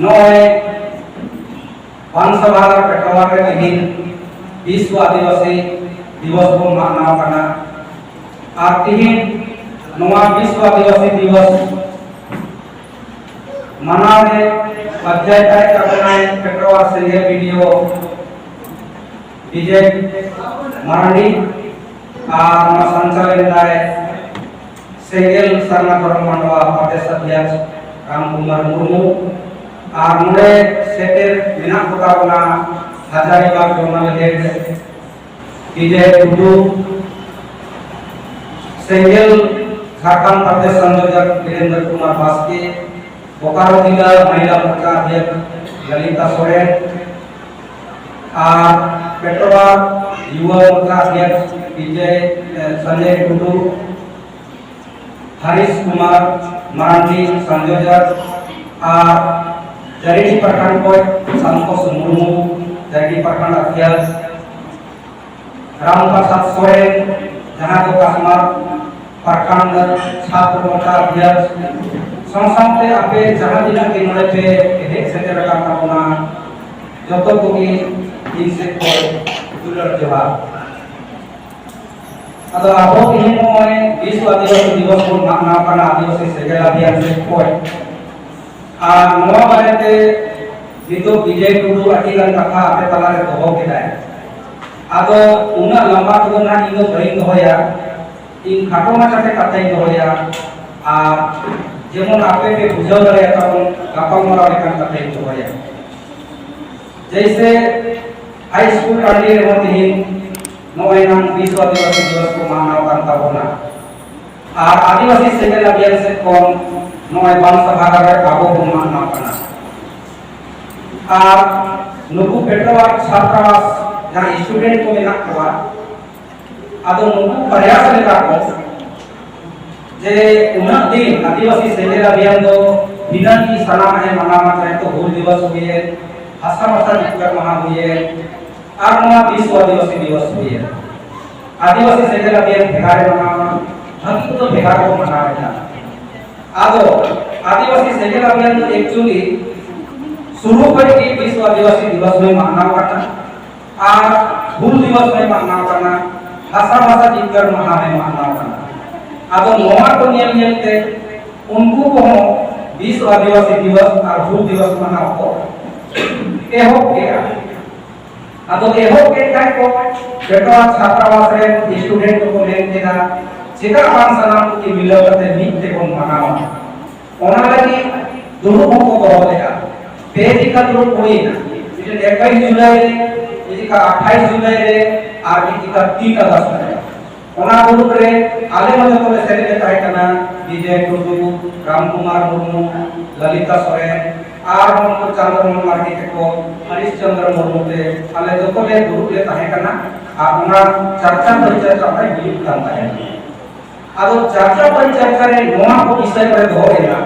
नॉय बांसवाड़ा पेटवा के दिन विश्व आदिवासी दिवस को मनाव करना और तीन नवा विश्व आदिवासी दिवस मनावे अध्याय काय करना है पेटवा से वीडियो विजय मराठी और संचालन है सेगेल सरना करम मंडवा प्रदेश अध्यक्ष रामकुमार मुर्मू और मुरे सेटेर बिना कोता बना हजारीबाग जोनल हेड विजय टुडू सेगेल झारखंड प्रदेश संयोजक वीरेंद्र कुमार बास्के बोकारो जिला महिला मोर्चा अध्यक्ष ललिता सोरेन और पेटवा युवा मोर्चा अध्यक्ष विजय संजय टुडू हरीश कुमार मराठी संयोजक और जरीडी प्रखंड को संतोष मुर्मू जरीडी प्रखंड अध्यक्ष राम प्रसाद सोरेन जहां को कसमार प्रखंड छात्र मोर्चा अध्यक्ष संसदते आपे जहां दिन के नोड़े पे एक सेटर का अपना जतो को की इनसे को दुलर जवाब अतो आपो इन में विश्व आदिवासी दिवस को मनाव करना आदिवासी सेगेल अभियान से कोई आ नवा बारेते नितो विजय टुडू अटिगन कथा आपे तलारे दोहो केदाय आदो उना लंबा तो ना इनो बहिन दोया इन खाटो माचाते कथा इन दोया आ जेमन आपे के बुझाव दरे तबन गापा मरा लेकन कथा इन दोया जैसे हाई स्कूल कांडी रे होती नोए नाम विश्व आदिवासी दिवस को मनाव करता होना और आदिवासी सेगेल अभियान से कौन नोए बांसवाड़ा रे काबो को मनाव करना और नुकु पेटवा छात्रावास जहां स्टूडेंट को मिला हुआ आदो नुकु प्रयास लेका को जे उना दिन आदिवासी सेगेल अभियान दो बिना की सलाम है मनावा चाहे तो हूल दिवस हुए हसा मसा जिक्र महा हुए और नवा विश्व आदिवासी दिवस हुए आदिवासी सेगेल अभियान भेगारे मनावा हम तो भेगार को मनावे आदो आदिवासी सेगेल अभियान तो एक्चुअली शुरू करके विश्व आदिवासी दिवस में मनाव करना और हूल दिवस में मनाव करना भाषा भाषा जिक्र महा में मनाव करना अब नोआ को नियम नियमते उनको को विश्व आदिवासी दिवस और हूल दिवस मनाव को एहो के अब एहो के काय को बेटवा छात्रावास रे स्टूडेंट को लेन देना चिका पान सनाम की मिलो करते मीते को मनावा ओना लगी दोनों को दोहो देगा पेजी का तो कोई ना इसे 21 जुलाई रे इसी का 28 जुलाई रे और इसी का 3 अगस्त रे ओना ग्रुप रे आले मने तो सेरे लेता है कना विजय टुडू रामकुमार मुर्मू ललिता सोरेन और हम चंद्रमोहन मार्गी को हरीश चंद्र मुर्मू ते आले जो को ले ग्रुप लेता है कना और ओना चर्चा परिचर्चा में बिल्कुल करता है आदो चर्चा परिचर्चा रे नोआ को विषय पर दो देना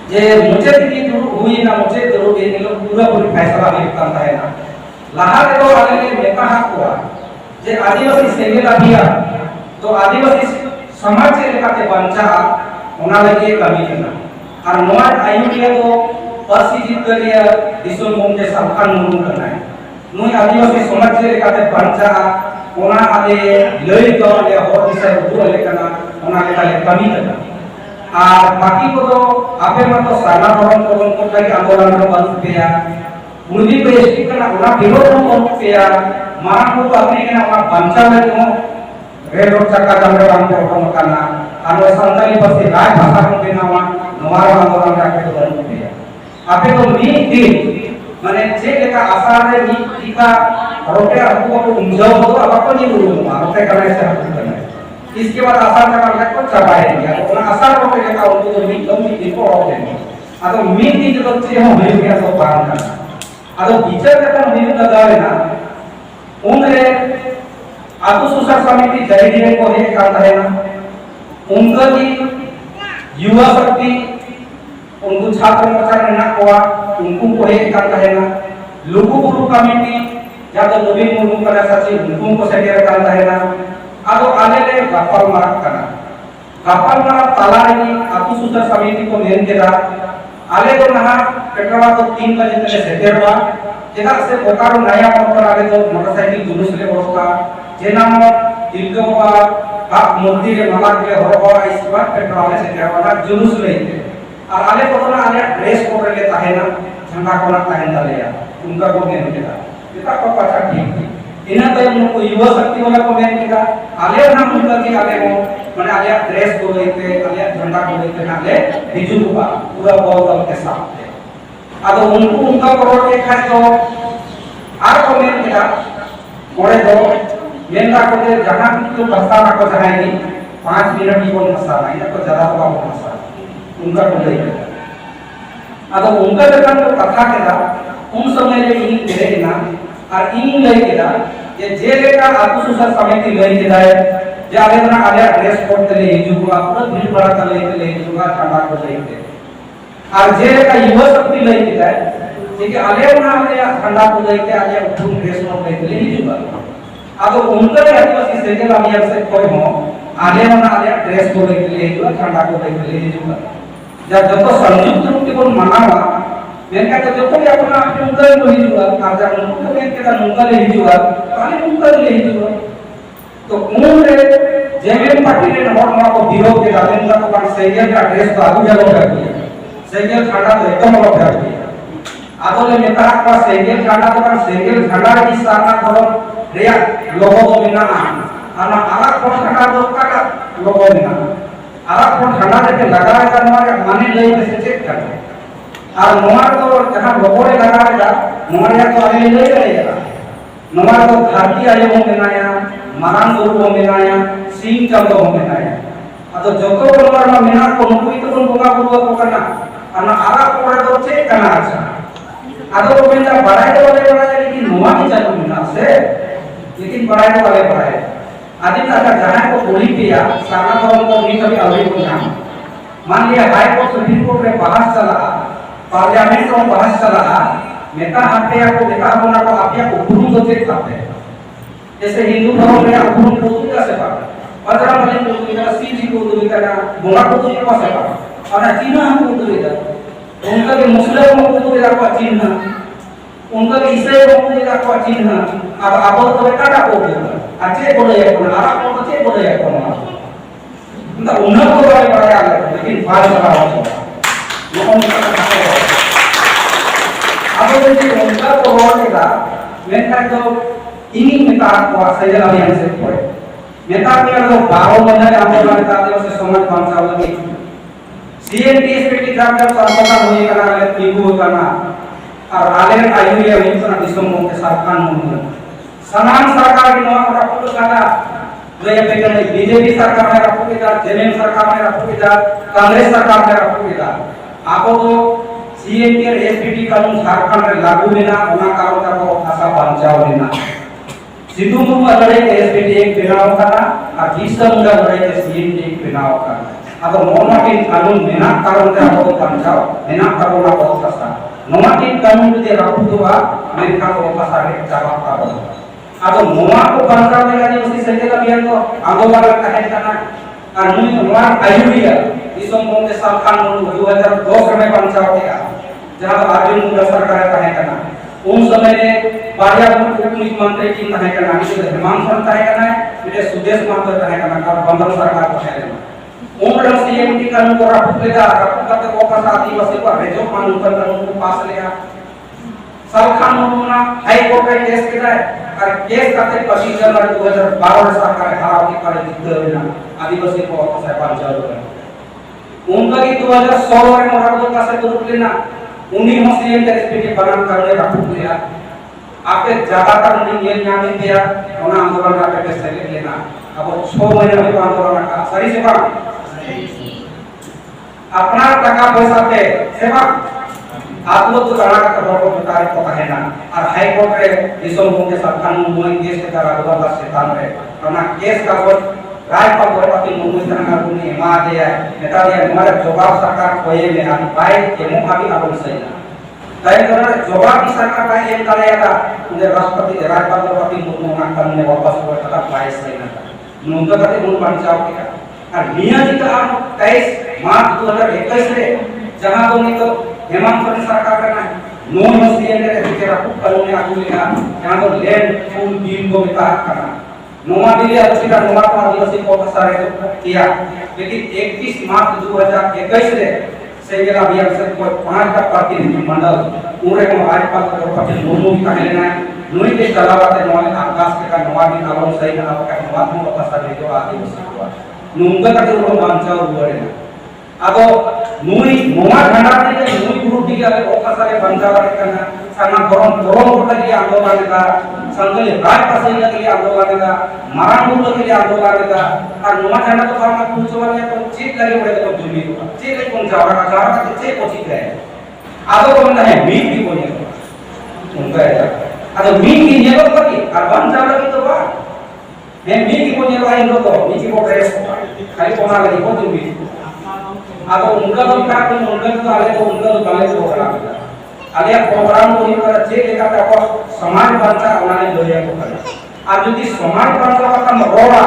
जे मुझे की हुई ना मुझे जरूर ये लोग पूरा पूरी फैसला भी करता है ना लहा के तो आगे के नेता हक हुआ जे आदिवासी सेगेल अभियान तो आदिवासी समाज से लेकर बंचा होना लगी कमी करना और नोआ आयुडिया तो परिस्थिति के लिए दिसुन मुंडे सबका नुनु करना है नुई आदिवासी समाज से लेकर बंचा होना आदे लई तो ले और विषय पूरा लेकर होना लेकर कमी करना और बाकी को तो आपे मत तो सारा धर्म को कई आंदोलन में बंद किया मुर्गी पे स्टिक करना उना विरोध में बंद किया मारा को तो अपने के ना बंचा में तो रेल रोड चक्का जमरे काम को उठा करना और संताली पर से राय भाषा को बिना वहां नवारा आंदोलन का के बंद किया आपे तो मी दिन माने जे लेका आसार रे मी टीका रोटे आपको को उंजाओ तो आपको नहीं बोलूंगा रोटे करने से आप करना इसके बाद आसार का काम को चबाएंगे और आसार को लेकर उनको तो मी कम की को और देंगे अतो मी की जो से हम हो गया तो पार करना अतो टीचर का तो मी लगावे ना उनरे आदु सुसार समिति जरीडी को है काम है ना उनका की युवा शक्ति उनको छात्र मोर्चा में ना कोआ उनको को है काम है ना लोगों गुरु कमेटी या तो नवीन मुर्मू का सचिव उनको को सेक्रेटरी काम है ना आदो आने ले गप्पल मारा करना गप्पल मारा ताला रे आतु सुसार समिति को लेन देना आले तो नहा पेट्रोल तो 3 बजे तक सेटेरवा जेदा से बोकारो नया पर आले तो मोटरसाइकिल जुलूस ले बरोका जेना मो दिलगवा बाप मूर्ति रे माला के हरवा इस बार पेट्रोल से सेटेरवा जुलूस लेते और आले को ना आले ड्रेस कोड ले ताहेना झंडा कोना ताहेन दालेया उनका को मेन केदा इता को पाछा ठीक इना तो उनको युवा शक्ति वाला को मेन केदा आले ना उनका की आले को माने आले ड्रेस को लेते आले झंडा को लेते आले हिजू बा पूरा बॉल दल के साथ आदो उनको उनका करोड़ के खाए तो आर को मेन केदा मोड़े दो मेन रा को दे जहां की भाषा ना को जहां 5 मिनट की कोई भाषा नहीं तो ज्यादा होगा वो भाषा उनका को लेते आदो उनका जगह तो कथा केदा उन समय रे इन तेरे ना और इन लई केदा ये जे लेका आकु सुसर समिति लई केदा है जे आले ना आले ड्रेस कोड ते ले हिजुगा पूरा भीड़ बड़ा का ले हिजुगा ठंडा को लेते और जे लेका युवा शक्ति लई केदा है जे के आले ना आले ठंडा को लेते आले उठून ड्रेस कोड ले हिजुगा आदो उनका आदिवासी सेजल अभियान से कोई हो आले ना आले ड्रेस कोड ले हिजुगा ठंडा को ले हिजुगा जब तो संयुक्त रूप से मनावा मेनका तो जब भी अपना उनका ले हिजुगा और जब उनका मेनका उनका ले हिजुगा ताले उनका ले हिजुगा तो उन रे जेएम पार्टी ने नोट मा को विरोध के दाले उनका तो पर सेजल का ड्रेस तो आगु जलो कर दिया सेजल खंडा तो एकदम अलग कर दिया आदोले नेता का सेजल खंडा तो पर सेजल खंडा की सारना करो रेया लोगो तो बिना आना अलग कोन खंडा तो का लोगो बिना अलग कोन खंडा के लगाए का माने लई से चेक कर और नोमार तो जहां लोगों ने लगाएगा नोमार या तो आगे ले जाएगा नोमार तो भारतीय आयोग में बनाया मारान गुरु में बनाया सिंह चंदो में बनाया तो जोतो नोमार में मेना को नुकुई तो कोन बोगा बुआ को करना और आरा कोड़ा तो चेक करना अच्छा आदो को मेना बढ़ाए वाले बढ़ाए लेकिन नोमार की चालू बिना से लेकिन बढ़ाए वाले बढ़ाए आदि का जहां को गोली किया सारा कौन को नहीं कभी अवधि को ध्यान मान लिया हाई कोर्ट सुप्रीम कोर्ट में बहस चला पार्लियामेंट में बहस चला नेता हत्या को नेता होना को आपिया उपरुम तो चेक करते हैं जैसे हिंदू धर्म में उपरुम को दूसरा से पार अजरा वाले को दूसरा सी जी को दूसरा बोला को दूसरा से पार और चीना हम को दूसरा उनका के मुस्लिम को दूसरा को चीना उनका के ईसाई को दूसरा को चीना अब आप तो काटा को दूसरा अच्छे बोले या को आरा को अच्छे बोले या को ना उन्हें को वाले बड़ा लेकिन फाल चला हुआ अब जैसे उनका तो होगा मेरा तो इन्हीं नेता को सही अभियान से कोई नेता के तो 12 महीने आंदोलन करते उसे समाज पहुंचाओ लगे सीएनटीएसपी की जब सरकार होई करा ले टीबू करना और आले आयुरिया मिशन दिसंबर के साथ कानून समान सरकार की नवा का पुलिस का जो ये पे बीजेपी सरकार में रखोगे जेएमएम सरकार में रखोगे कांग्रेस सरकार में रखोगे आपको तो सीएनटी और एसपीटी कानून झारखंड में लागू लेना उना कारों को आशा बचाव लेना सिद्धू मुर्मू लड़ाई के एसपीटी एक चुनाव करना और जिसका मुद्दा लड़ाई के सीएनटी एक चुनाव करना अब नॉर्मेटिव कानून बिना कारों का बहुत बचाव बिना कारों का बहुत सस्ता नॉर्मेटिव कानून जो रखू तो अमेरिका को वापस आके जवाब का बोला अब नोमा को बचाव देगा जो उसी संजय का बियान को आंदोलन का है करना और नोमा आयुरिया दिसंबर के साल कानून 2002 में बचाव किया जहां अर्जुन मुंडा सरकार का है करना उन समय में बारिया उप मुख्यमंत्री की है करना इसे हेमंत सोरेन है करना इसे सुदेश महतो है करना का बंदर सरकार को है करना उन रंग सीएमटी कानून को रखू लेगा रखू करते वापस आदिवासी को भेजो कानून पर कानून को पास लेगा सरकार मुर्मुना हाई कोर्ट में केस किया है और केस करते 25 जनवरी 2012 सरकार हराव की करे दिखते हुए ना आदिवासी को वापस है 5 जनवरी उनका की 2016 में हराव का से ग्रुप लेना उन्हीं में सीएम के एसपीटी बनाम करने रखू लिया आपके ज्यादातर नहीं ये नाम दिया उन्हें आंदोलन का पे से लेना अब 6 महीने में आंदोलन का सही से बात अपना टका पैसा पे सेवा आप लोग तो कर्नाटक का बहुत कार्य को है ना और हाई कोर्ट रे दिसंबर के साथ कानून में केस के द्वारा 2017 में ना केस का वो रायपाल गोरपति मुर्मू तरंगा गुनी मा दिया नेता दिया हमारे जवाब सरकार कोई में हम पाए के मुंह अभी अब सही ना ताई करना जवाब की सरकार का ये कराया था उनके राष्ट्रपति रायपाल गोरपति मुर्मू ना कानून में वापस हुआ था पाए सही ना था उनका कहते मुंह बचाव किया और मियां जी का 23 मार्च 2021 रे जहां तो नहीं तो हेमंत सोरेन सरकार करना नो मसीएन रे बिचारा खूब कानून आगू लेगा यहां तो लैंड फुल डील को मिता करना नोमा दिल्ली अधिकार नोमा को आदिवासी को सारे किया लेकिन 31 मार्च 2021 रे सेगेला अभियान से कोई 5 का प्रतिनिधि मंडल पूरे को राज्यपाल को पटेल दोनों की कहले ना नुई के चलावाते नोले आकाश के का नोमा दिन आलो सही ना का नोमा को पसा दे जो आदिवासी को नुंगा का तो बांचा हुआ है अब नुई नोमा झंडा के नुई गुरु दी के ओ पसा के बांचा वाले करना साना गरम गरम को के आंदोलन का संगले राज पासे के लिए आंदोलन का मारांगुल के लिए आंदोलन का और नोमा झंडा तो फार्मा पूछो वाले तो चीट लगे पड़े तो जुमी को चीट ले कौन जावा का चीट को चीट है आदो को है मीट भी कोई उनका है अरे मीट की नेलो करी और बांचा लगी तो बा मैं मीट की को नेलो आई लोग मीट की को प्रेस खाली कोना लगी को जुमी अब उनका तो क्या तो उनका तो आले तो उनका तो काले तो करा आले प्रोग्राम को इनका जे लेका तो समाज बंचा उन्होंने लोया को करा अब यदि समाज बंचा का काम रोड़ा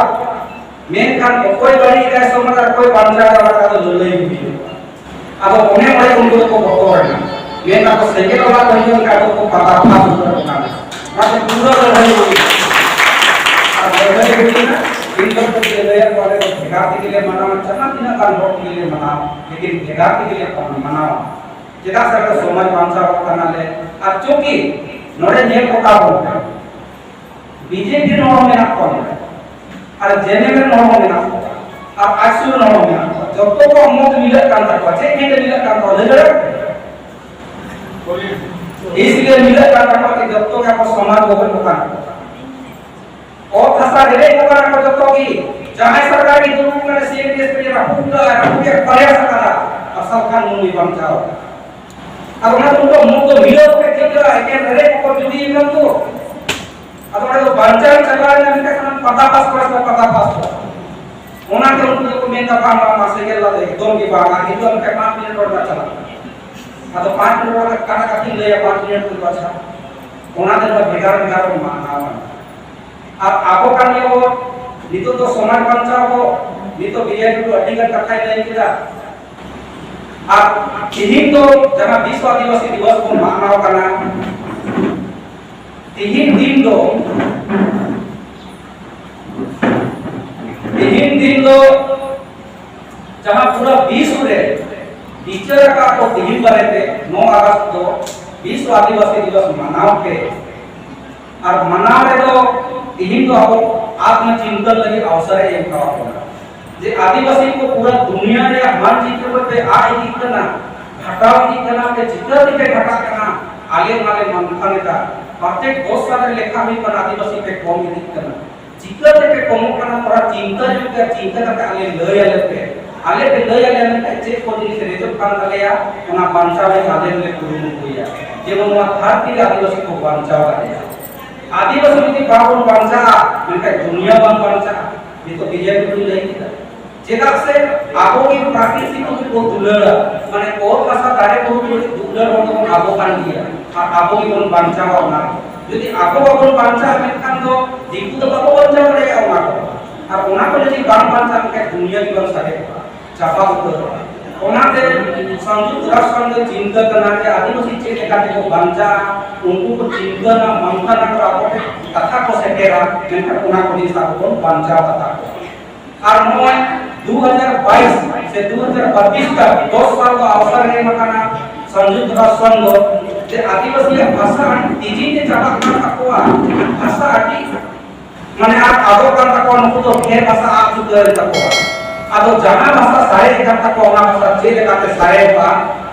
मेन खान कोई बड़ी का समाज कोई बंचा का तो लोया भी अब उन्हें बड़े उनको को बकोरना मेन का तो सेके वाला कोई का तो पता था उनका मतलब पूरा रही अब रही ना इनका तो ये वाले को भेगाती के लिए मनाना चलना बिना कन्वर्ट के लिए मनाओ लेकिन भेगाती के लिए कौन मनाओ जेदा सर समाज बांचा करना ले और चूंकि नोरे नेल को का बोलते हैं बीजेपी नोरो में ना कौन है और जेने में नोरो में ना अब आसुर नोरो में ना जब तो को मत मिले काम तक बचे के मिले काम तो ले इसलिए मिले काम तक जब तो का समाज को दुकान और भाषा रे को करा तो की जहां सरकार की दुनु में सीएम देश पे ना पूरा के प्रयास करा असल कानून बचाओ अब ना तुमको मुक्त तो मिलो के ठीक है के रे को जुदी एकदम तो अब ना तो बंचा चला है ना का पता पास पता पास ओना के उनको को मेन दफा मा से के ला एकदम की बात एकदम के 5 मिनट और चला अब तो 5 मिनट और काना काटी ले 5 मिनट को अच्छा ओना के बेकार माना अब आपको करने हो नितो तो समाज बंचा हो नितो बीजेपी को अधिकार कथाई नहीं किया अब तीन तो जहाँ विश्व आदिवासी दिवस को मनाओ करना 3 दिन तो जहाँ पूरा विश्व रे टीचर का तो 3 बार थे 9 अगस्त को विश्व आदिवासी दिवस मनाओ के और मना रहे तो यही तो अब आत्मचिंतन लगे अवसर है एक होगा जे आदिवासी को पूरा दुनिया रे मानचित्र पे आए कितना घटाव कितना के चित्र दिखे घटा करना आगे वाले मंथन का प्रत्येक 2 साल लेखा भी पर आदिवासी पे कम कितना चित्र पे कम करना थोड़ा चिंता जो के चिंता का आले लय आले पे लय आले ने चेक को दिन से रेजो कान गया उना बांचा में आले ले कुरु हुआ जे वो भारतीय आदिवासी को बांचा है आदिवासी की बाबुन बांचा उनका दुनिया बन बांचा ये तो बीजेपी को नहीं किया जेदा से आगो की प्राकृतिक को दुलड़ा माने और भाषा दारे को दुलड़ को आगो कान दिया और आगो की कोन बांचा होना यदि आगो कोन बांचा में खान तो दीपू तो बाबू बांचा पड़ेगा उना को और उना को यदि बांचा के दुनिया की बन सके चापा को ओना से संयुक्त राष्ट्र संघ चिंता करना के आदिवासी चेक एकाते को बांचा उनको को चिंता ना मंथन ना आपको कथा को सेकेरा मेनका उना को दिशा को बांचा कथा और नोय 2022 से 2025 तक 2 साल का अवसर है मकाना संयुक्त राष्ट्र संघ जे आदिवासी भाषा तीजी के चापा करना को भाषा आटी माने आप आदो करना को उनको तो ढेर भाषा आप सुधर तको अब जहां भाषा सारे इकट्ठा को ना भाषा चेले काते सारे बा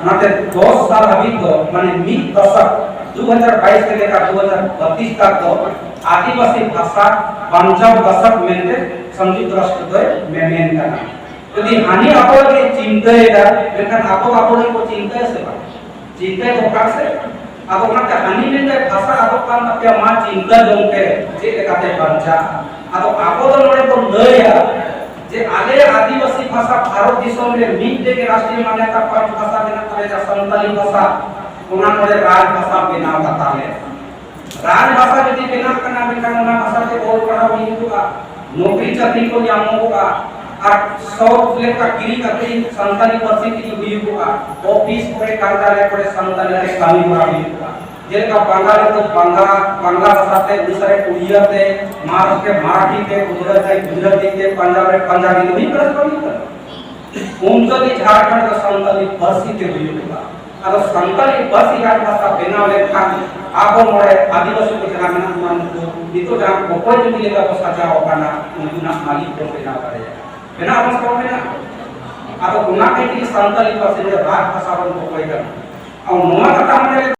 नाते 2 साल अभी तो माने मिड दशक 2022 से लेकर 2032 तक तो आदिवासी भाषा 50 दशक में संयुक्त राष्ट्र में मेन करना यदि हानि आपो के चिंता है लेकिन आपो को चिंता से चिंता तो का से अब ना हानि में भाषा आपो का क्या मा चिंता जो के चेले काते बंचा अब आपो तो नोड़े तो लया जे आले आदिवासी भाषा भारत देशों में मिड डे के राष्ट्रीय मान्यता प्राप्त भाषा देना पड़ेगा संताली भाषा उना नोड़े राज भाषा बिना बताले राज भाषा यदि बिना करना बिना उना भाषा से बहुत बड़ा हुई होगा नौकरी चाकरी को जामो होगा और 100 प्लेट का गिरी करके संताली परसेंट की हुई होगा ऑफिस करे कार्यालय करे संताली रे कामी करा हुआ जेलेका बांगाली तो बांग्ला भाषा ते दूसरे उड़िया ते महाराष्ट्र के मराठी ते गुजराती ते पंजाब रे पंजाबी नहीं कर सकते उनके झारखंड का संताली भाषी ते हुआ अगर संताली भाषी का भाषा बेना लेखा आगो मोड़े आदिवासी को जना में मान को इतो जना कोई जो मिलेगा तो सजा होगा ना उनका मालिक को बेना करेगा बेना अवस्था में ना अगर गुना के लिए संताली भाषी रे राज भाषा बन को कोई कर और नोआ कथा में